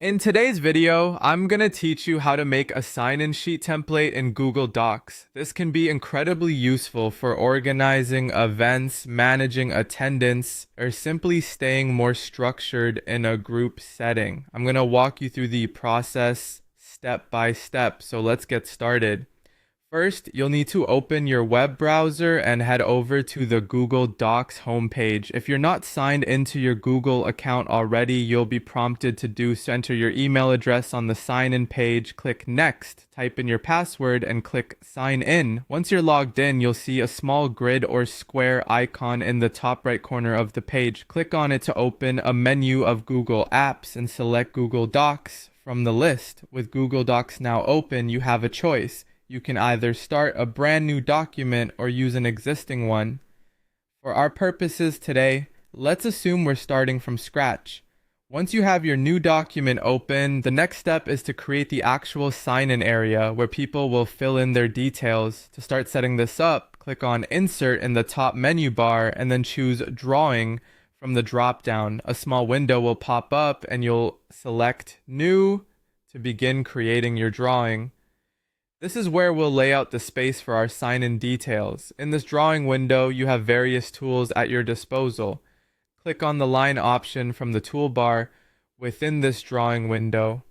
In today's video, I'm going to teach you how to make a sign-in sheet template in Google Docs. This can be incredibly useful for organizing events, managing attendance, or simply staying more structured in a group setting. I'm going to walk you through the process step by step, so let's get started. First, you'll need to open your web browser and head over to the Google Docs homepage. If you're not signed into your Google account already, you'll be prompted to enter your email address on the sign in page, click next, type in your password, and click sign in. Once you're logged in, you'll see a small grid or square icon in the top right corner of the page. Click on it to open a menu of Google Apps and select Google Docs from the list. With Google Docs now open, you have a choice. You can either start a brand new document or use an existing one. For our purposes today, let's assume we're starting from scratch. Once you have your new document open, the next step is to create the actual sign-in area where people will fill in their details. To start setting this up, click on Insert in the top menu bar and then choose Drawing from the drop-down. A small window will pop up and you'll select New to begin creating your drawing. This is where we'll lay out the space for our sign-in details. In this drawing window, you have various tools at your disposal. Click on the line option from the toolbar within this drawing window.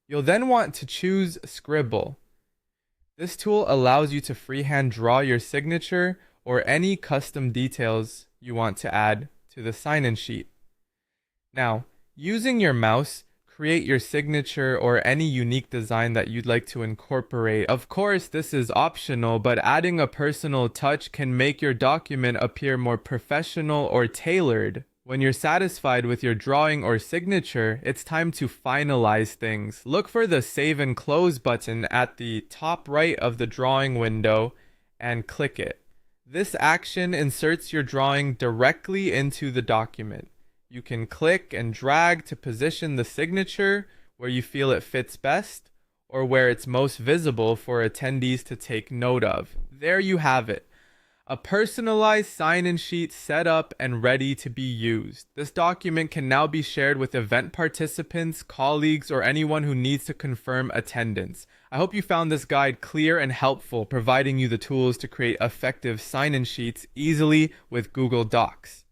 You'll then want to choose Scribble. This tool allows you to freehand draw your signature or any custom details you want to add to the sign-in sheet. Now, using your mouse, create your signature or any unique design that you'd like to incorporate. Of course, this is optional, but adding a personal touch can make your document appear more professional or tailored. When you're satisfied with your drawing or signature, it's time to finalize things. Look for the Save and Close button at the top right of the drawing window and click it. This action inserts your drawing directly into the document. You can click and drag to position the signature where you feel it fits best or where it's most visible for attendees to take note of. There you have it. A personalized sign-in sheet set up and ready to be used. This document can now be shared with event participants, colleagues, or anyone who needs to confirm attendance. I hope you found this guide clear and helpful, providing you the tools to create effective sign-in sheets easily with Google Docs.